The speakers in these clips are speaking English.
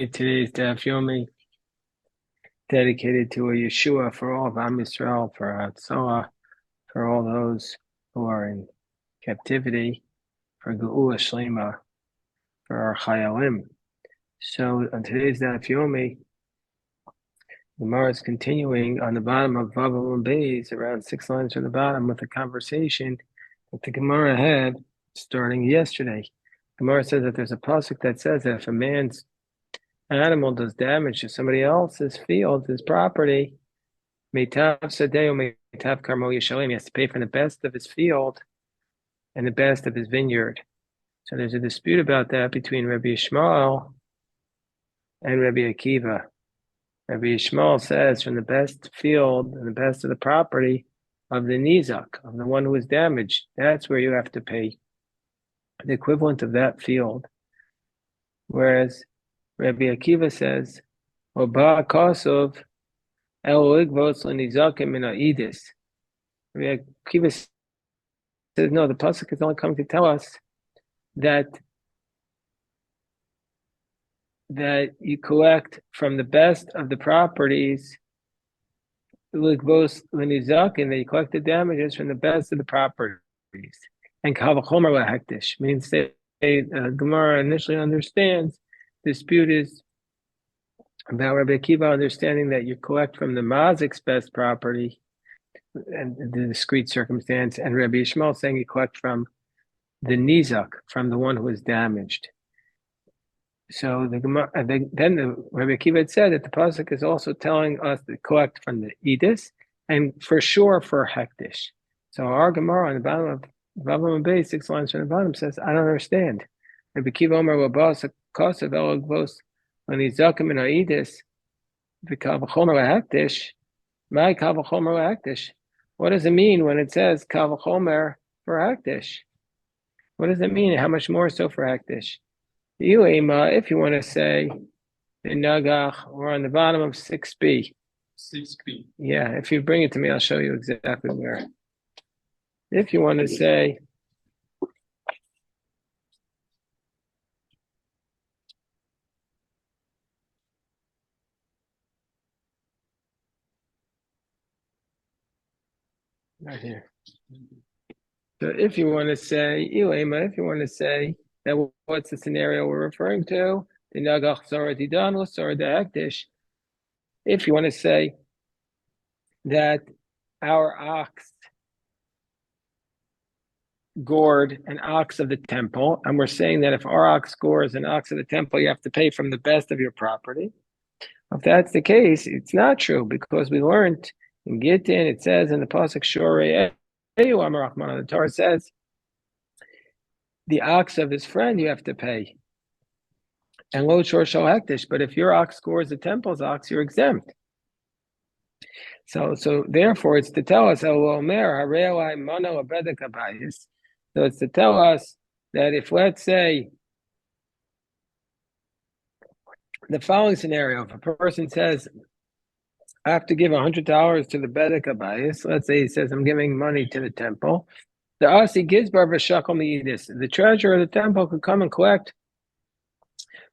Today's Daf Yomi dedicated to a Yeshua for all of Am Yisrael, for Hatzalah, for all those who are in captivity, for Geula Shlema, for our Chayalim. So on today's Daf Yomi, the Gemara is continuing on the bottom of Bava Kamma, around 6 lines from the bottom, with a conversation that the Gemara had starting yesterday. The Gemara says that there's a pasuk that says that if a man's animal does damage to somebody else's field, his property, Meitav Sadeo, Meitav Karmo Yishalim, he has to pay for the best of his field and the best of his vineyard. So there's a dispute about that between Rabbi Yishmael and Rabbi Akiva. Rabbi Yishmael says from the best field and the best of the property of the Nizak, of the one who was damaged, that's where you have to pay the equivalent of that field. Whereas Rabbi Akiva says, Oba Kosov El Igvos Lenizakim Min Ha'idis. Rabbi Akiva says, no, the pasuk is only coming to tell us that you collect from the best of the properties, Igvos Lenizakim, that you collect the damages from the best of the properties. And Kavachomer Lahektish means that Gemara initially understands dispute is about Rabbi Akiva understanding that you collect from the Mazik's best property and the discrete circumstance, and Rabbi Yishmael saying you collect from the Nizak, from the one who was damaged. So then Rabbi Akiva had said that the pasuk is also telling us to collect from the Edis, and for sure for Hektish. So our Gemara on the bottom of Bava Kamma, 6 lines from the bottom, says, I don't understand. Rabbi Akiva Omer Labas Kosav Elagvos when he's Zakim in Aidis, the Kavachomer Lahektish, my Kavachomer Lahektish. What does it mean when it says Kavachomer for Hektish? What does it mean? How much more so for Hektish? If you want to say the Nagach, we're on the bottom of 6b. 6b. Yeah, if you bring it to me, I'll show you exactly where. If you want to say right here. So if you want to say, that what's the scenario we're referring to? The Nagach Zora Didan or Zora de Hektish. If you want to say that our ox gored an ox of the temple, and we're saying that if our ox gores an ox of the temple, you have to pay from the best of your property. If that's the case, it's not true, because we learned in Gittin, it says in the pasuk Shorei the Torah says the ox of his friend you have to pay. And lo shor shal hektish, but if your ox scores the temple's ox, you're exempt. So therefore, it's to tell us, so it's to tell us that if, let's say, the following scenario, if a person says, I have to give $100 to the Bedek Abayis, let's say he says, I'm giving money to the temple, the Asi gives the treasurer of the temple could come and collect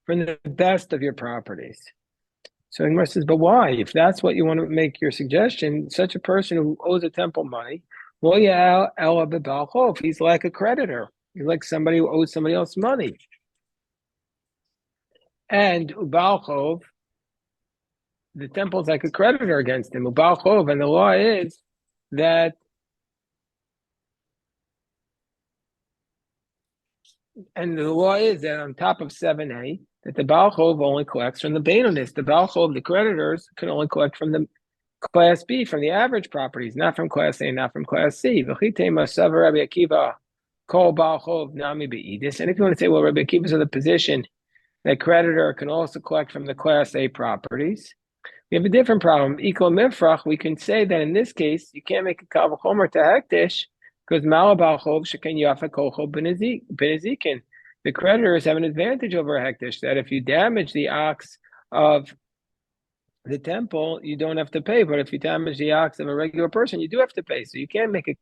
from the best of your properties. So Gemara says, but why? If that's what you want to make your suggestion, such a person who owes a temple money, well, yeah, he's like a creditor. He's like somebody who owes somebody else money. And Ubalchov, the temple's like a creditor against him. Ubalchov, and the law is that on top of 7a, that the Baal Chov only collects from the Beinonis. The Baal Chov, the creditors, can only collect from the Class B, from the average properties, not from Class A, not from Class C. And if you want to say, well, Rabbi Akiva's in the position that creditor can also collect from the Class A properties, we have a different problem. Equal mifrach, we can say that in this case, you can't make a kavachomer to hektish, because malabachov sheken yafa kolchov benezikin. The creditors have an advantage over hektish, that if you damage the ox of the temple, you don't have to pay. But if you damage the ox of a regular person, you do have to pay. So you can't make a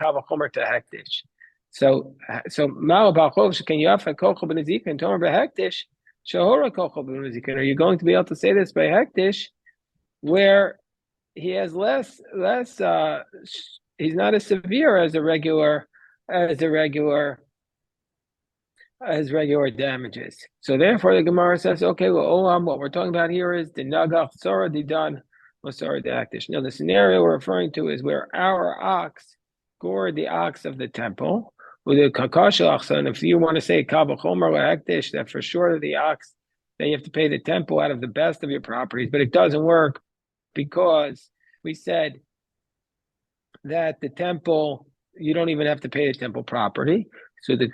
kavachomer to hektish. So malabachov sheken yafa kolchov benezikin tomer behektish. Shahora kochel b'muzikin. Are you going to be able to say this by hektish, where he has less? He's not as severe as regular damages. So therefore, the Gemara says, okay, well, Olam, what we're talking about here is the Nagach Sora Didan Masora Daktish. Now, the scenario we're referring to is where our ox gored the ox of the temple with a Kakashach. And if you want to say Kavachomer Hektish, that for sure the ox, then you have to pay the temple out of the best of your properties. But it doesn't work because we said that the temple, you don't even have to pay the temple property. So the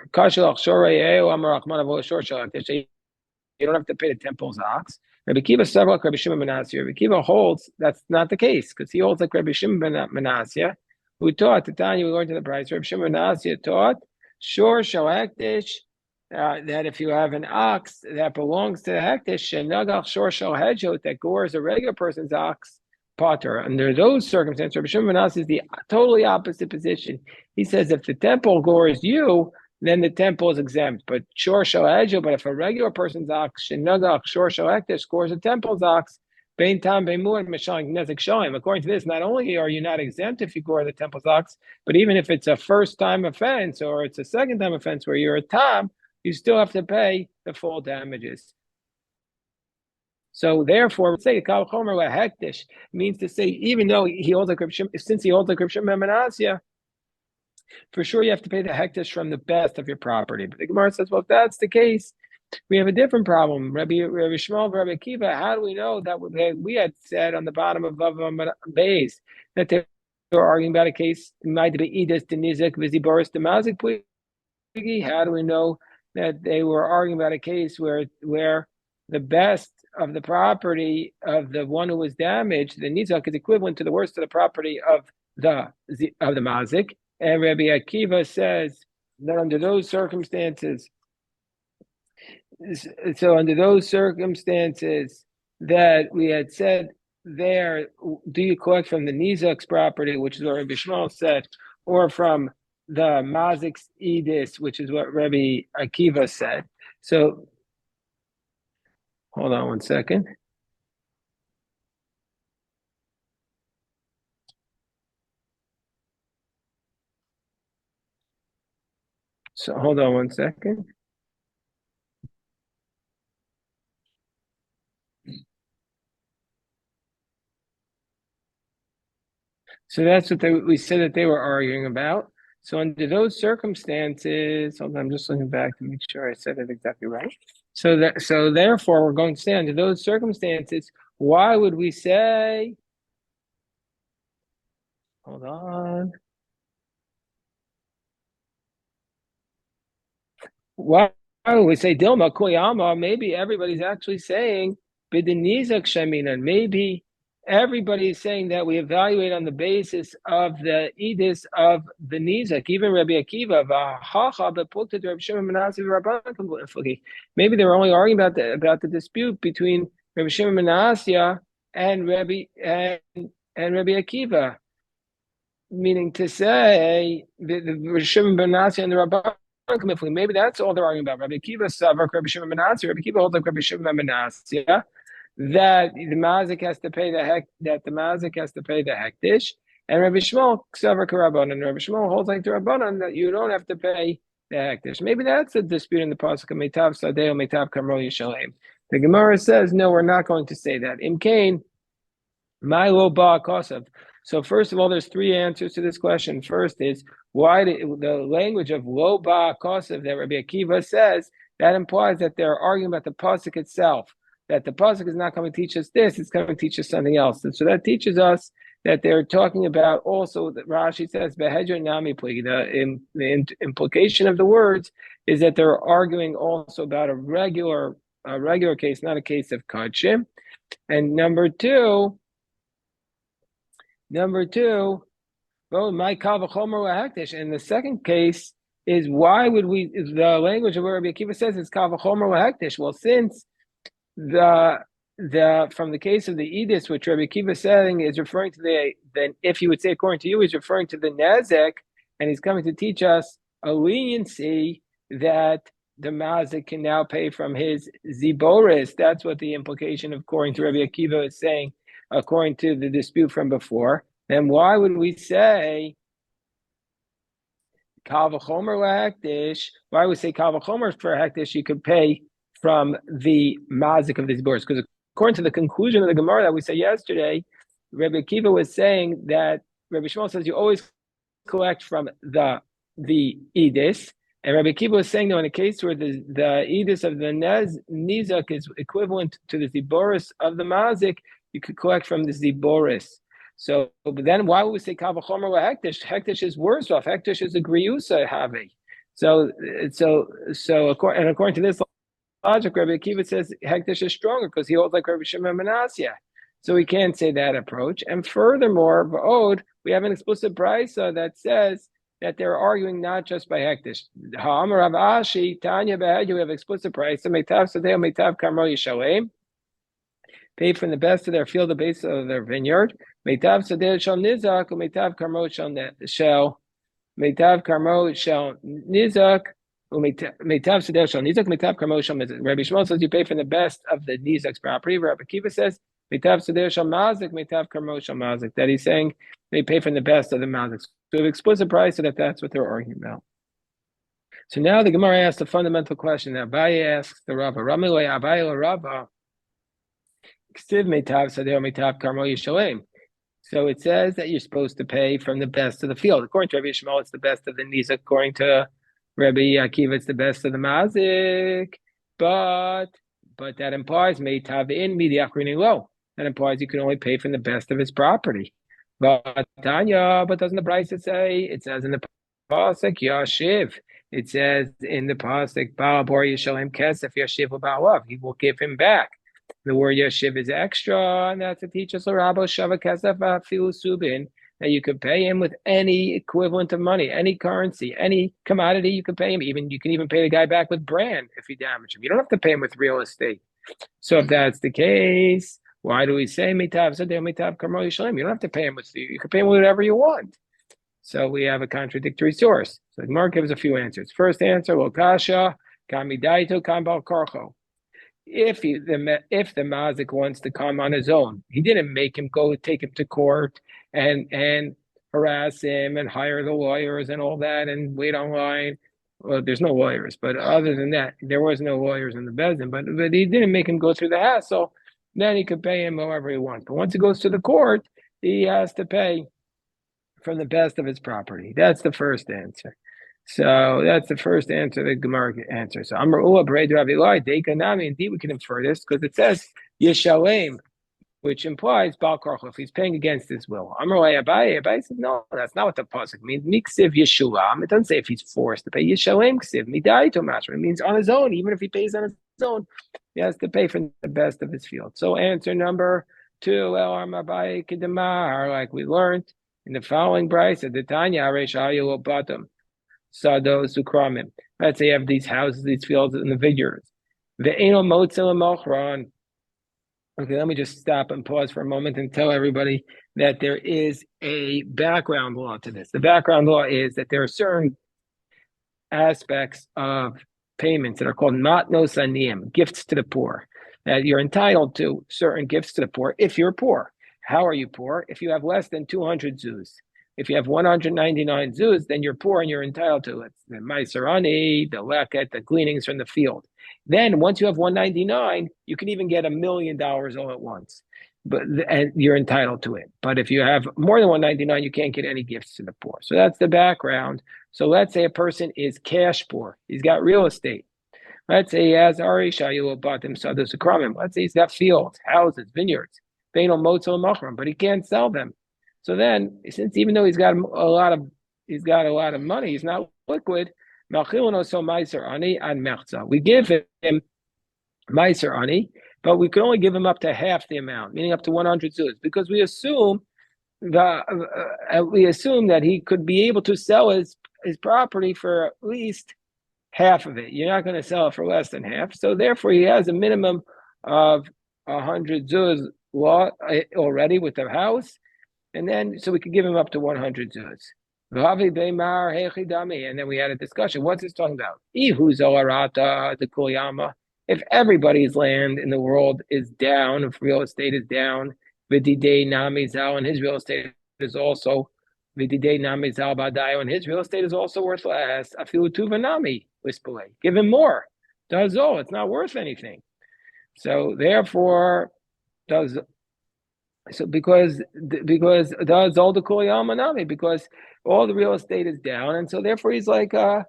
you don't have to pay the temple's ox. Rabbi Kiva several like Rabbi Shimon ben Asya. Rabbi Kiva holds that's not the case because he holds like Rabbi Shimon ben Asya, who taught the time you were going to the price. Rabbi Shimon ben Asya taught shor shel hektish, that if you have an ox that belongs to the hektish, shenagach shor shel hedjot, that gores a regular person's ox, potter. Under those circumstances, Rabbi Shimon ben Asya is the totally opposite position. He says if the temple gores you, then the temple is exempt. But shor shel hedjot, but if a regular person's ox, shenagach shor shel hektish, gores a temple's ox, bein tam bein mu and mishalik nezik shoim. According to this, not only are you not exempt if you gore the temple's ox, but even if it's a first-time offense or it's a second-time offense where you're a tam, you still have to pay the full damages. So therefore, say Kal Chomer Hektish means to say, even though he holds like since he holds like Reb Shimon ben Asya, for sure you have to pay the hektish from the best of your property. But the Gemara says, well, if that's the case, we have a different problem. Rabbi Shmuel, Rabbi Akiva, how do we know that we had said on the bottom of Bava Kamma that they were arguing about a case might be Edis to Nizik Viziboris to Mazik Puigi? How do we know that they were arguing about a case where the best of the property of the one who was damaged, the Nizak, is equivalent to the worst of the property of the Mazik? And Rabbi Akiva says that under those circumstances, that we had said there, do you collect from the Nizak's property, which is what Rabbi Shmuel said, or from the Mazik's Edis, which is what Rabbi Akiva said? So, hold on one second. So, hold on one second. So that's what we said that they were arguing about. So under those circumstances, hold on, I'm just looking back to make sure I said it exactly right. So therefore, we're going to say under those circumstances, why would we say? Hold on. Why would we say Dilma Koyama? Maybe everybody's actually saying Bidinizak Sheminan. Maybe everybody is saying that we evaluate on the basis of the edis of the Nizak. Even Rabbi Akiva, maybe they were only arguing about the dispute between Rabbi Shimon ben Asya and Rabbi Akiva, meaning to say the Rabbi Shimon ben Asya and the Rabban. Maybe that's all they're arguing about. Rabbi Akiva Savak, Rabbi Shimon ben Asya. Rabbi Akiva holds like Rabbi Shimon ben Asya that the mazik has to pay the hektish, and Rabbi Shmuel Savak Rabbanan, and Rabbi Shmuel holds like the Rabbanan that you don't have to pay the hektish. Maybe that's a dispute in the pasuk of Meitav Sadeo Meitav Kamro Yishalem. The Gemara says no, we're not going to say that. Imkain my lo ba kosav. So first of all, there's three answers to this question. First is why the language of lo ba kosav that Rabbi Akiva says, that implies that they're arguing about the pasuk itself, that the pasuk is not going to teach us this, it's going to teach us something else. And so that teaches us that they're talking about also, that Rashi says, the implication of the words is that they're arguing also about a regular case, not a case of kachim. And number two, well, my kavachomer hektish. And the second case is why would we? The language of where Rabbi Akiva says it's kavachomer hektish. Well, since the from the case of the edis, which Rabbi Akiva is saying is referring to then if you would say according to you, he's referring to the nezek, and he's coming to teach us a leniency that the mazik can now pay from his ziboris. That's what the implication, according to Rabbi Akiva, is saying, according to the dispute from before. Then why would we say Kal v'chomer lahektish? Why would we say Kal v'chomer for hektish? You could pay from the mazik of the ziboris, because according to the conclusion of the Gemara that we said yesterday, Rabbi Akiva was saying that Rabbi Shmuel says you always collect from the edis, and Rabbi Akiva was saying, though, in a case where the edis of the nizak is equivalent to the ziboris of the mazik, you could collect from the ziboris. So, but then why would we say kal v'chomer hektish? Hektish is worse off. Hektish is a griusa have. So, according to this logic, Rabbi Akiva says hektish is stronger because he holds like Rabbi Shimon Manasseh. So we can't say that approach. And furthermore, v'od, we have an explicit brisa that says that they're arguing not just by hektish. Ha'amar Rav Ashi, Tanya Behed, we have explicit brisa. Meitav sadeh, meitav karmo yishalem. Pay from the best of their field, the base of their vineyard. Meitav sadeh shel nizak, meitav karmo shel meitav karmo shel nizak. Meitav sadeh shel nizak, meitav karmo shel nizak. Rabbi Shmuel says you pay from the best of the nizak's property. Rabbi Akiva says meitav sadeh shel mazik, meitav karmo shel mazik. That he's saying they pay from the best of the mazik. So we have explicit price, so that's what they're arguing about. So now the Gemara asks the fundamental question that Abaye asks the Rava. Ramilei Abaye Rava. So it says that you're supposed to pay from the best of the field. According to Rabbi Yishmael, it's the best of the nizak. According to Rabbi Akiva, it's the best of the mazik. But that implies meitav in midiachrini lo. That implies you can only pay from the best of his property. But Tanya, but doesn't the Brisa say? It says in the pasuk Yashiv. It says in the pasuk Baal Bor Yishalem Kesef Yashiv Ba'alav. He will give him back. The word yashiv is extra, and that's to teach us Rabbo Shava Kesef Afilu Subin, that you could pay him with any equivalent of money, any currency, any commodity. You could pay him. You can even pay the guy back with brand if you damage him. You don't have to pay him with real estate. So if that's the case, why do we say mitav sadeh mitav karmo yishalem? You don't have to pay him with. You can pay him with whatever you want. So we have a contradictory source. So the Gemara gives a few answers. First answer: Lokasha kamidaito kambal karcho. If the mazik wants to come on his own, he didn't make him go take him to court and harass him and hire the lawyers and all that and wait online. Well, there's no lawyers, but other than that, there was no lawyers in the bezdin. But he didn't make him go through the hassle. Then he could pay him however he wants. But once he goes to the court, he has to pay from the best of his property. That's the first answer. So that's the first answer, the Gemara answer. So Amar Ua B'rei Rav Eli Deikanami. Indeed, we can infer this because it says Yishalem, which implies Baal Karcho, if he's paying against his will. Amar Abaye. Abaye said, no, that's not what the pasuk means. Miksiv Yeshulam. It doesn't say if he's forced to pay. Yishalem Ksiv Midai Tomashra. It means on his own. Even if he pays on his own, he has to pay for the best of his field. So answer number 2, El Abaye Kedemar, like we learned in the following brisa, the Tanya Aresh Ayul Batum. Sados Ukramim. Let's say you have these houses, these fields in the vineyards. Ve'eno motzel mochron. Okay, let me just stop and pause for a moment and tell everybody that there is a background law to this. The background law is that there are certain aspects of payments that are called matnos aniyim, gifts to the poor. That you're entitled to certain gifts to the poor if you're poor. How are you poor? If you have less than 200 zuz. If you have 199 zuz, then you're poor and you're entitled to it. The maiserani, the leket, the gleanings from the field. Then once you have 199, you can even get $1 million all at once, and you're entitled to it. But if you have more than 199, you can't get any gifts to the poor. So that's the background. So let's say a person is cash poor. He's got real estate. Let's say he has Arishayu Batim Sados Ukramim. Let's say he's got fields, houses, vineyards, Beino Motzel Machram, but he can't sell them. So then, since even though he's got a lot of money, he's not liquid. We give him meiser ani, but we can only give him up to half the amount, meaning up to 100 zuz, because we assume that he could be able to sell his property for at least half of it. You're not going to sell it for less than half, so therefore he has a minimum of 100 zuz already with the house. And then, so we could give him up to 100 zuz. And then we had a discussion. What's this talking about? The Kulyama. If everybody's land in the world is down, if real estate is down, Vidide Namizal, and his real estate is also Vidide Namizal Badayo, and his real estate is also worth less. Afilu Tuvanami, Wispele. Give him more. Does all. It's not worth anything. So therefore, does because does all the Kuliyamanami, because all the real estate is down, and so therefore he's like a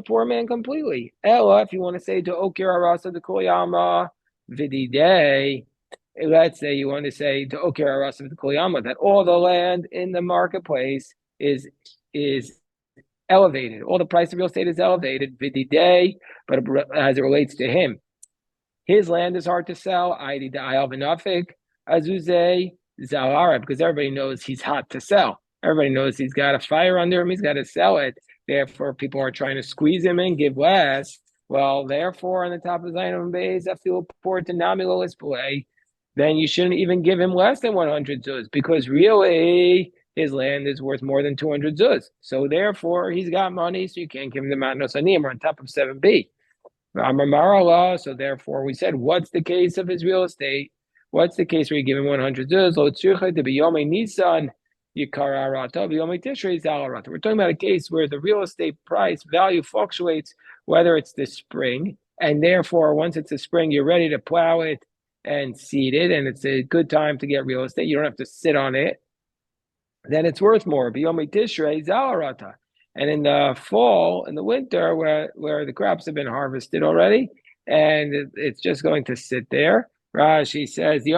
poor man completely. Ella, if you want to say to Okir Arasa the Kuliyama Vidide, let's say you want to say to Okir Arasa the Kuliyama that all the land in the marketplace is elevated. All the price of real estate is elevated, Vidide, but as it relates to him. His land is hard to sell. ID Da'al V'Nafik Azuze Zalara, because everybody knows he's hot to sell. Everybody knows he's got a fire under him. He's got to sell it. Therefore, people are trying to squeeze him in, give less. Well, therefore, on the top of Zainam Bays, I feel poor to Namilo display. Then you shouldn't even give him less than 100 zuz, because really his land is worth more than 200 zuz. So therefore, he's got money, so you can't give him the Matnos Anim on top of 7B. So therefore, we said, what's the case of his real estate? What's the case where you give him 100 zuz? We're talking about a case where the real estate price value fluctuates, whether it's the spring, and therefore, once it's the spring, you're ready to plow it and seed it, and it's a good time to get real estate. You don't have to sit on it. Then it's worth more. And in the fall, in the winter, where the crops have been harvested already, and it's just going to sit there. Rashi says, he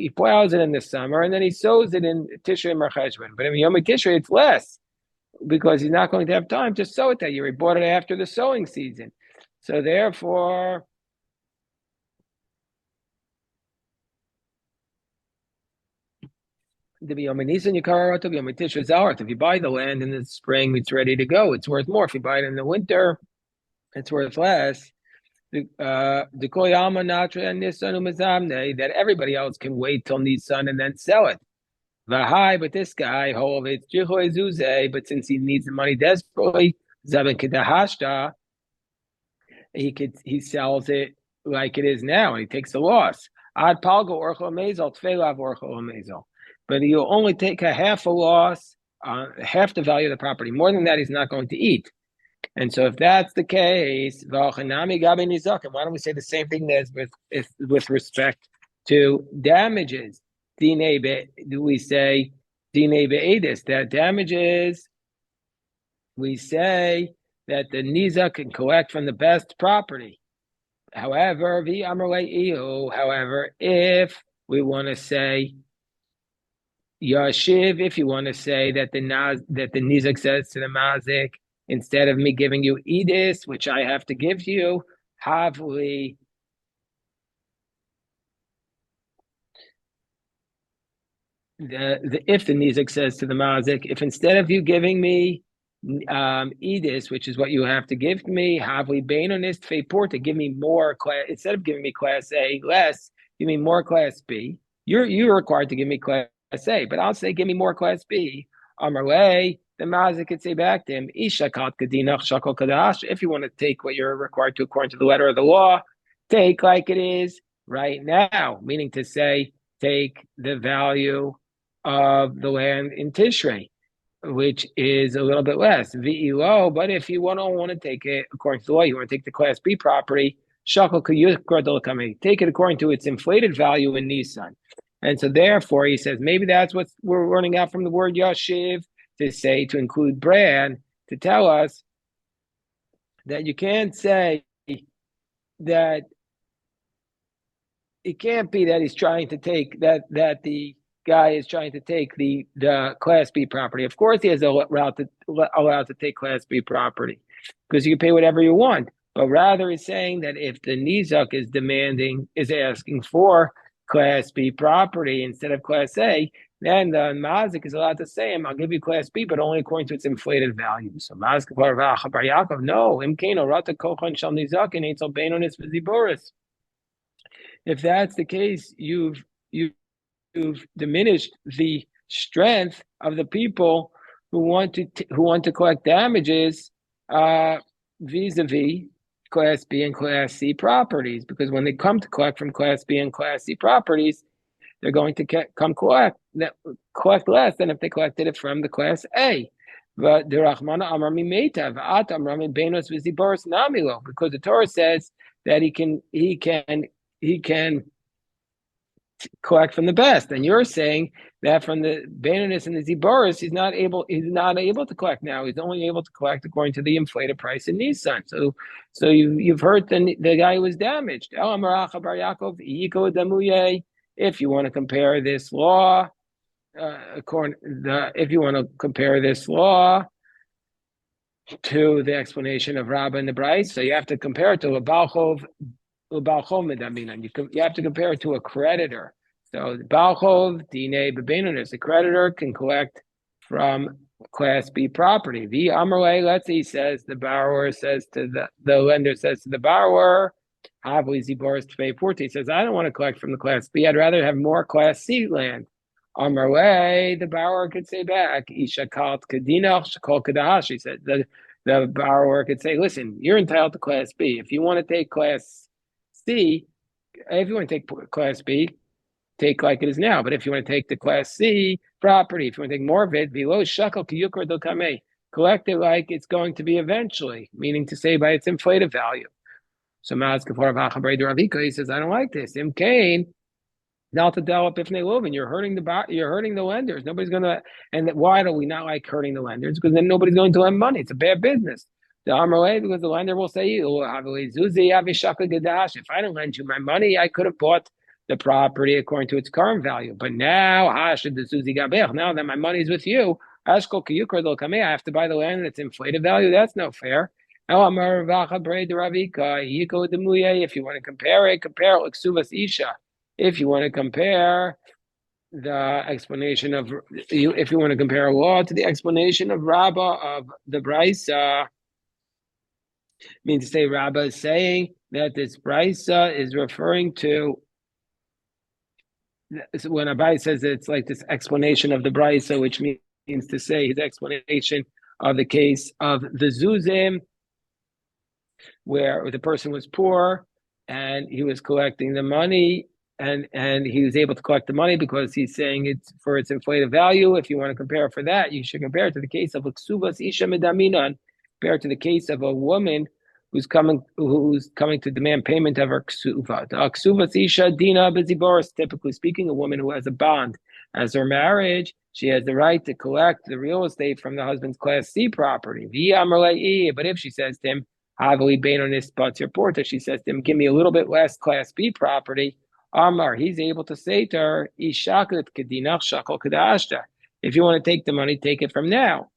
plows it in the summer, and then he sows it in Tishrei Mercheshvan. But in Yom Tishrei, it's less, because he's not going to have time to sow it that year. He bought it after the sowing season. So therefore, if you buy the land in the spring, it's ready to go. It's worth more. If you buy it in the winter, it's worth less. That everybody else can wait till Nisan and then sell it. But this guy, but since he needs the money desperately, he sells it like it is now, and he takes a loss. But he'll only take a half a loss, half the value of the property. More than that, he's not going to eat. And so, if that's the case, why don't we say the same thing as with respect to damages? Do we say dine be'edis, that damages? We say that the nizak can collect from the best property. However, if we want to say Yashiv, if you want to say that the nizak says to the mazik, instead of me giving you edis, which I have to give you, havli. If the nizak says to the mazik, if instead of you giving me edis, which is what you have to give me, havli beinonist feipor, to give me more class, instead of giving me class A less, give me more class B. You're required to give me class A, but I'll say give me more class B. Amarle, the mazik could say back to him, Ishakat kadinach shakal kadash. If you want to take what you're required to according to the letter of the law, take like it is right now, meaning to say, take the value of the land in Tishrei, which is a little bit less. V'ilo, but if you don't want to take it according to the law, you want to take the class B property, shakal kayuk, take it according to its inflated value in Nisan. And so therefore, he says, maybe that's what we're learning out from the word Yashiv, to say, to include Bran, to tell us that you can't say that it can't be that he's trying to take, that the guy is trying to take the Class B property. Of course, he has allowed to take Class B property, because you can pay whatever you want. But rather, he's saying that if the Nizak is asking for Class B property instead of Class A, then the Mazik is allowed to say, I'll give you Class B, but only according to its inflated value. So Mazik Bar Yaakov, no, Imkeno Rata Kochan Shal Nizak and Eitzel Beinonis Viziboris. If that's the case, you've you've diminished the strength of the people who want to collect damages vis-a-vis Class B and Class C properties. Because when they come to collect from Class B and Class C properties, they're going to come collect less than if they collected it from the Class A. But the Rahmana Amar Mimetav At Amar Benos Viziboris Namilo, because the Torah says that he can collect from the best, and you're saying that from the Bananis and the Ziboris, he's not able to collect now. He's only able to collect according to the inflated price in Nissan. So you've hurt the guy who was damaged. If you want to compare this law, if you want to compare this law to the explanation of Rabbah and the Bryce, so you have to compare it to a Balchov. You have to compare it to a creditor. So Balchov, Dine, Bebenunis, the creditor can collect from Class B property. The Amarle, let's say says the borrower says to the lender says to the borrower, Havli Ziboris Tfei he says, I don't want to collect from the Class B, I'd rather have more Class C land. Amarle, the borrower could say back, Isha Kalt Kadinach, Shakol Kadahash. He said the borrower could say, listen, you're entitled to Class B. If you want to take Class C, if you want to take Class B, take like it is now. But if you want to take the Class C property, if you want to take more of it, below shakel kiyukar do kameh, collect it like it's going to be eventually, meaning to say by its inflated value. So Maz Kafar Vachabrei Ravika, he says, I don't like this. Im Kain, now to develop if they love, and you're hurting the lenders. Nobody's gonna. And why do we not like hurting the lenders? Because then nobody's going to lend money. It's a bad business. The Amarle, because the lender will say, if I don't lend you my money, I could have bought the property according to its current value. But now, now that my money's with you, I have to buy the land at its inflated value. That's no fair. If you want to compare it like Suvas Isha. If you want to compare the explanation of if you want to compare a law to the explanation of Rabbah of the Brisa, means to say Rabbah is saying that this Brisa is referring to when Abai says it's like this explanation of the Brisa, which means to say his explanation of the case of the Zuzim, where the person was poor and he was collecting the money. And he was able to collect the money because he's saying it's for its inflated value. If you want to compare for that, you should compare it to the case of Ksuvas Isha Medaminan, compare it to the case of a woman who's coming to demand payment of her ksuva. The Ksuvas Isha Dina Biziboris, typically speaking, a woman who has a bond as her marriage, she has the right to collect the real estate from the husband's Class C property. But if she says to him, Havli Beinonis Batzir Porta, she says to him, give me a little bit less Class B property. Amar, he's able to say to her, if you want to take the money, take it from now.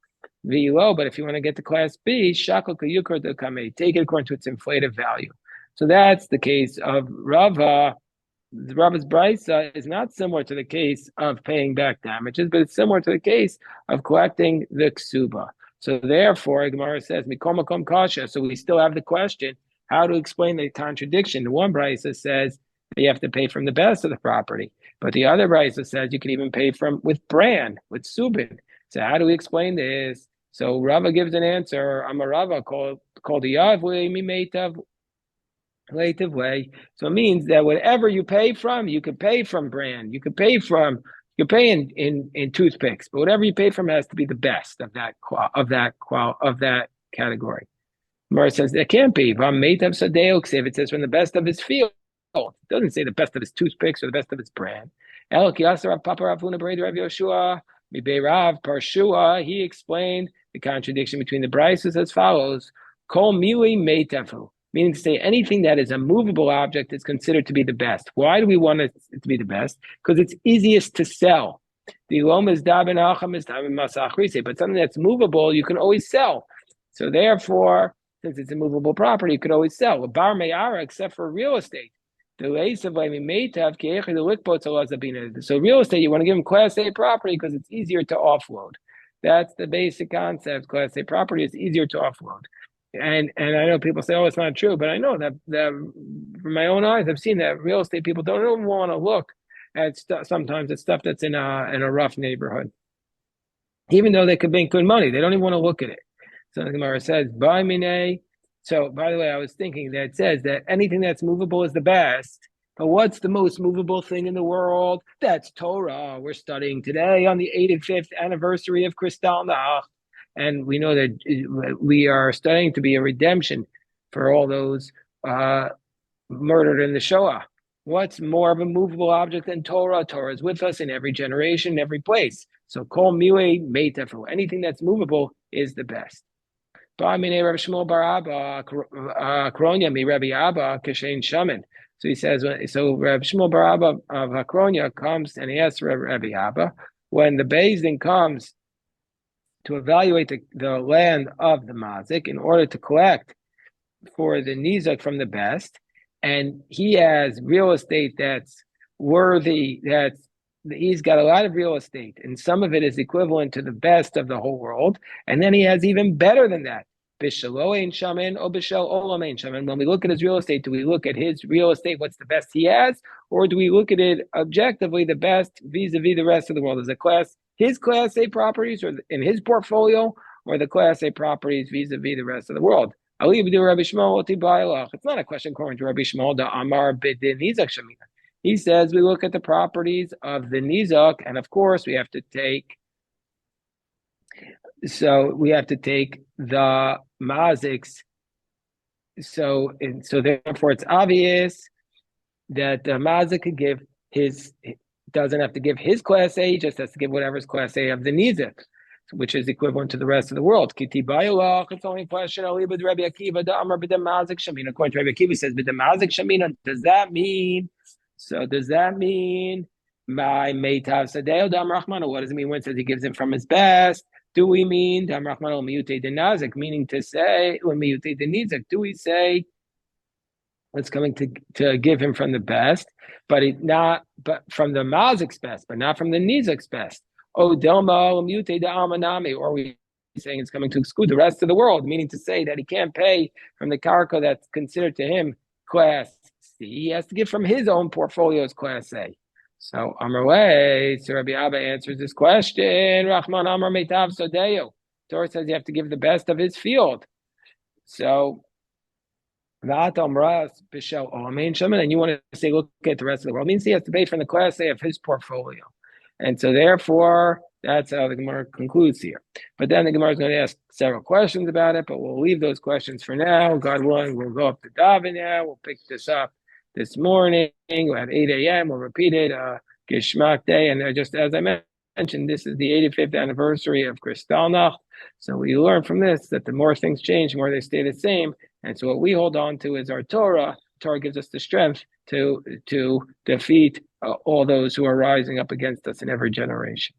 Vilo, but if you want to get to Class B, take it according to its inflated value. So that's the case of Rava. Rava's Brisa is not similar to the case of paying back damages, but it's similar to the case of collecting the ksuba. So therefore, Gemara says, Mikom Makom Kasha. So we still have the question, how to explain the contradiction. The one Brisa says, you have to pay from the best of the property. But the other Brisa says you can even pay with bran, with subin. So how do we explain this? So Rava gives an answer. I'm a Rava called the Yavwe Mimeitav relative way. So it means that whatever you pay from, you could pay from bran. You pay in toothpicks, but whatever you pay from has to be the best of that category. Mara says that can't be. If it says from the best of his field, it doesn't say the best of his toothpicks or the best of his brand. He explained the contradiction between the Brises as follows: Kol mili meitafu, meaning to say anything that is a movable object is considered to be the best. Why do we want it to be the best? Because it's easiest to sell. But something that's movable, you can always sell. So therefore, since it's a movable property, you could always sell. Bar me'ara, except for real estate. So real estate, you want to give them Class A property because it's easier to offload. That's the basic concept. Class A property is easier to offload. And I know people say, oh, it's not true, but I know that from my own eyes, I've seen that real estate people don't even want to look at sometimes it's stuff that's in a rough neighborhood, even though they could make good money. They don't even want to look at it. So the Gemara says, "By mine." So, by the way, I was thinking that it says that anything that's movable is the best. But what's the most movable thing in the world? That's Torah. We're studying today on the 85th anniversary of Kristallnacht. And we know that we are studying to be a redemption for all those murdered in the Shoah. What's more of a movable object than Torah? Torah is with us in every generation, every place. So kol miwe meitafu. Anything that's movable is the best. So he says, so Reb Shmuel bar Abba of Hakronya comes and he asks Rabbi Abba, when the Beis Din comes to evaluate the land of the Mazik in order to collect for the Nizak from the best, and he has real estate that's worthy, he's got a lot of real estate, and some of it is equivalent to the best of the whole world, and then he has even better than that. When we look at his real estate, do we look at his real estate, what's the best he has, or do we look at it objectively, the best vis-a-vis the rest of the world? Is it his Class A properties or in his portfolio, or the Class A properties vis-a-vis the rest of the world? It's not a question according to Rabbi Shmuel, the Amar Bidin Nizak Shamina. He says we look at the properties of the Nizak, and of course we have to take the Maziks. So therefore it's obvious that the Mazik could give doesn't have to give his Class A, just has to give whatever's Class A of the Nizak, which is equivalent to the rest of the world. It's only a question. According to Rabbi Akiva says, does that mean? So does that mean my meitav sadeo dam rachmana? What does it mean when it says he gives him from his best? Do we mean dam rachmana miyute de nazik? Meaning to say when miyute de nizik? Do we say it's coming to give him from the best, but from the mazik's best, but not from the nizik's best? Oh, Delma miyute de amanami, or are we saying it's coming to exclude the rest of the world, meaning to say that he can't pay from the karka that's considered to him Class C. He has to give from his own portfolio's Class A. So Amar so Rabbi Abba answers this question. Rahman Amar Meitav Sodeo. Torah says you have to give the best of his field. So and you want to say, look at the rest of the world. It means he has to pay from the Class A of his portfolio. And so therefore, that's how the Gemara concludes here. But then the Gemara is going to ask several questions about it, but we'll leave those questions for now. God willing, we'll go up to Daven now. We'll pick this up this morning at 8 a.m. We'll repeat it, Geshmak Day. And just as I mentioned, this is the 85th anniversary of Kristallnacht. So we learn from this that the more things change, the more they stay the same. And so what we hold on to is our Torah. Torah gives us the strength to defeat all those who are rising up against us in every generation.